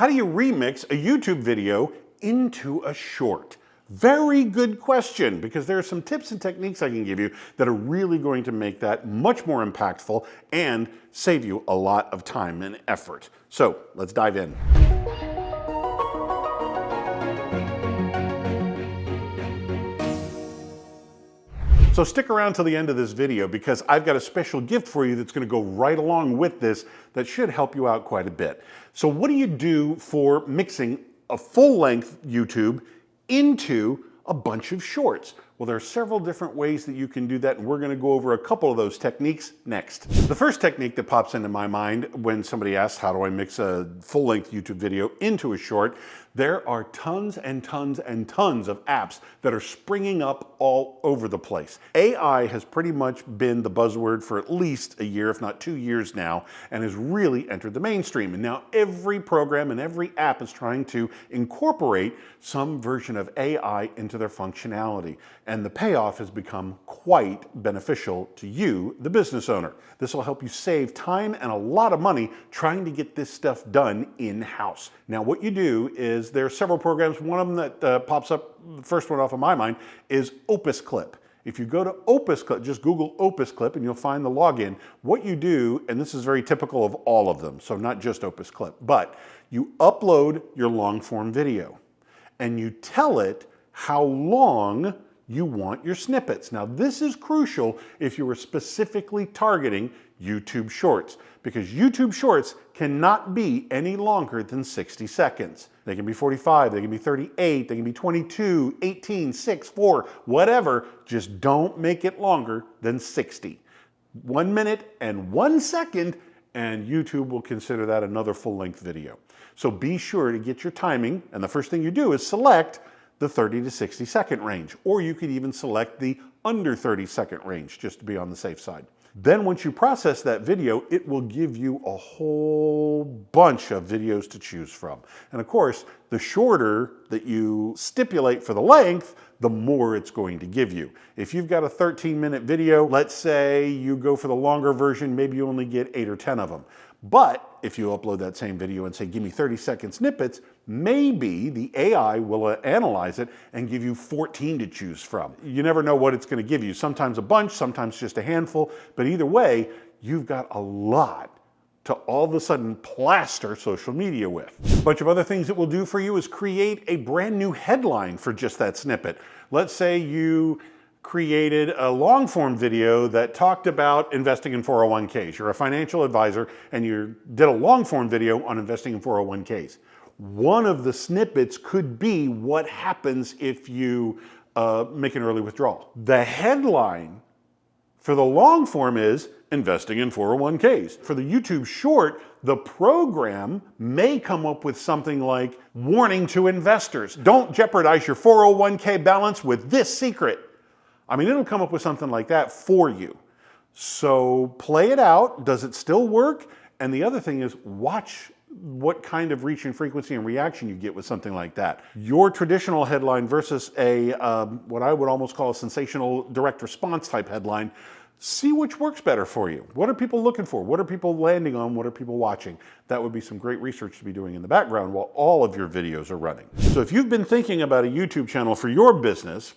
How do you remix a YouTube video into a short? Very good question, because there are some tips and techniques I can give you that are really going to make that much more impactful and save you a lot of time and effort. So let's dive in. So stick around till the end of this video, because I've got a special gift for you that's going to go right along with this that should help you out quite a bit. So what do you do for mixing a full-length YouTube into a bunch of shorts? Well, there are several different ways that you can do that, and we're going to go over a couple of those techniques next. The first technique that pops into my mind when somebody asks, how do I mix a full-length YouTube video into a short? There are tons and tons and tons of apps that are springing up all over the place. AI has pretty much been the buzzword for at least a year, if not 2 years now, and has really entered the mainstream. And now every program and every app is trying to incorporate some version of AI into their functionality. And the payoff has become quite beneficial to you, the business owner. This will help you save time and a lot of money trying to get this stuff done in-house. Now, what you do is there are several programs. One of them that pops up, the first one off of my mind, is Opus Clip. If you go to Opus Clip, just Google Opus Clip and you'll find the login. What you do, and this is very typical of all of them, so not just Opus Clip, but you upload your long form video and you tell it how long you want your snippets. Now, this is crucial if you are specifically targeting YouTube Shorts, because YouTube Shorts cannot be any longer than 60 seconds. They can be 45, they can be 38, they can be 22, 18, 6, 4, whatever. Just don't make it longer than 60. 1 minute and 1 second, and YouTube will consider that another full-length video. So be sure to get your timing, and the first thing you do is select the 30 to 60 second range, or you could even select the under 30 second range just to be on the safe side. Then once you process that video, it will give you a whole bunch of videos to choose from. And of course, the shorter that you stipulate for the length, the more it's going to give you. If you've got a 13-minute video, let's say you go for the longer version, maybe you only get 8 or 10 of them. But if you upload that same video and say, give me 30-second snippets, maybe the AI will analyze it and give you 14 to choose from. You never know what it's going to give you. Sometimes a bunch, sometimes just a handful, but either way, you've got a lot to all of a sudden plaster social media with. A bunch of other things it will do for you is create a brand new headline for just that snippet. Let's say you created a long form video that talked about investing in 401ks. You're a financial advisor and you did a long form video on investing in 401ks. One of the snippets could be what happens if you make an early withdrawal. The headline for the long form is investing in 401ks. For the YouTube short, the program may come up with something like warning to investors. Don't jeopardize your 401k balance with this secret. I mean, it'll come up with something like that for you. So play it out. Does it still work? And the other thing is watch what kind of reach and frequency and reaction you get with something like that. Your traditional headline versus a what I would almost call a sensational direct response type headline. See which works better for you. What are people looking for? What are people landing on? What are people watching? That would be some great research to be doing in the background while all of your videos are running. So if you've been thinking about a YouTube channel for your business,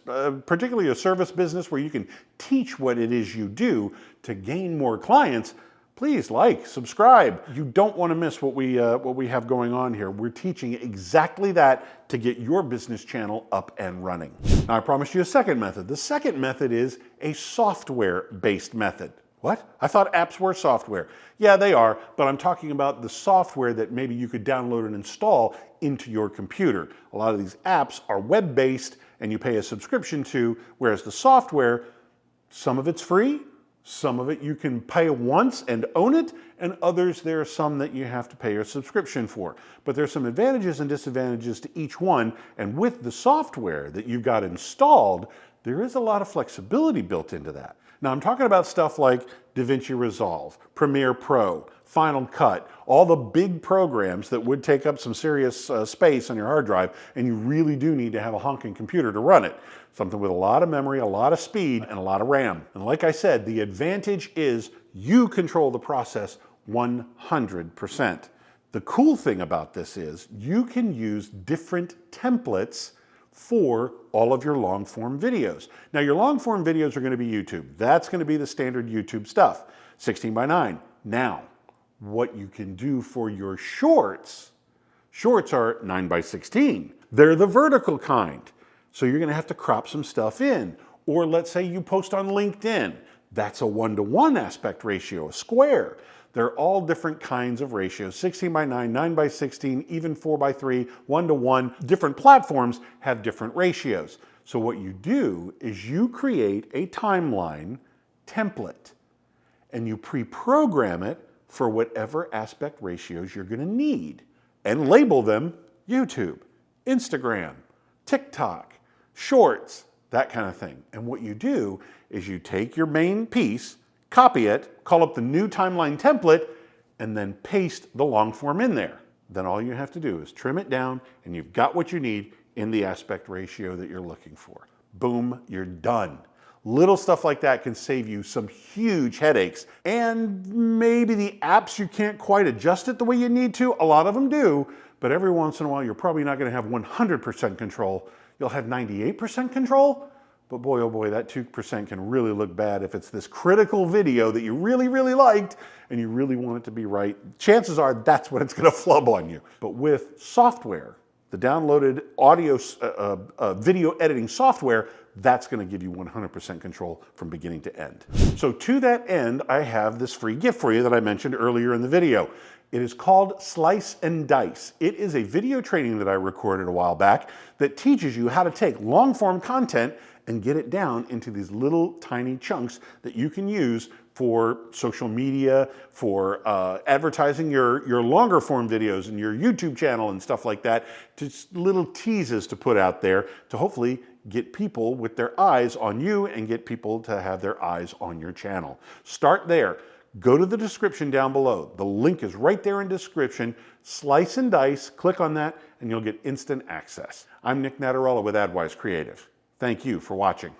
particularly a service business where you can teach what it is you do to gain more clients, please like, subscribe. You don't want to miss what we have going on here. We're teaching exactly that to get your business channel up and running. Now, I promised you a second method. The second method is a software-based method. What? I thought apps were software. Yeah, they are, but I'm talking about the software that maybe you could download and install into your computer. A lot of these apps are web-based and you pay a subscription to, whereas the software, some of it's free, some of it you can pay once and own it, and others there are some that you have to pay a subscription for. But there's some advantages and disadvantages to each one, and with the software that you've got installed, there is a lot of flexibility built into that. Now I'm talking about stuff like DaVinci Resolve, Premiere Pro, Final Cut, all the big programs that would take up some serious space on your hard drive, and you really do need to have a honking computer to run it. Something with a lot of memory, a lot of speed, and a lot of RAM. And like I said, the advantage is you control the process 100%. The cool thing about this is you can use different templates for all of your long form videos. Now your long form videos are going to be YouTube. That's going to be the standard YouTube stuff, 16:9. Now, what you can do for your shorts are 9:16. They're the vertical kind. So you're going to have to crop some stuff in. Or let's say you post on LinkedIn. That's a 1:1 aspect ratio, a square. They're all different kinds of ratios, 16:9, 9:16, even 4:3, 1:1. Different platforms have different ratios. So what you do is you create a timeline template and you pre-program it for whatever aspect ratios you're going to need and label them YouTube, Instagram, TikTok, Shorts, that kind of thing. And what you do is you take your main piece, copy it, call up the new timeline template, and then paste the long form in there. Then all you have to do is trim it down and you've got what you need in the aspect ratio that you're looking for. Boom, you're done. Little stuff like that can save you some huge headaches. And maybe the apps, you can't quite adjust it the way you need to. A lot of them do, but every once in a while, you're probably not going to have 100% control. You'll have 98% control, but boy, oh boy, that 2% can really look bad if it's this critical video that you really, really liked and you really want it to be right. Chances are that's when it's going to flub on you. But with software, the downloaded audio, video editing software, that's going to give you 100% control from beginning to end. So to that end, I have this free gift for you that I mentioned earlier in the video. It is called Slice and Dice. It is a video training that I recorded a while back that teaches you how to take long form content and get it down into these little tiny chunks that you can use for social media, for advertising your longer form videos and your YouTube channel and stuff like that. Just little teases to put out there to hopefully get people with their eyes on you and get people to have their eyes on your channel. Start there. Go to the description down below. The link is right there in the description. Slice and Dice, click on that and you'll get instant access. I'm Nic Natarella with AdWise Creative. Thank you for watching.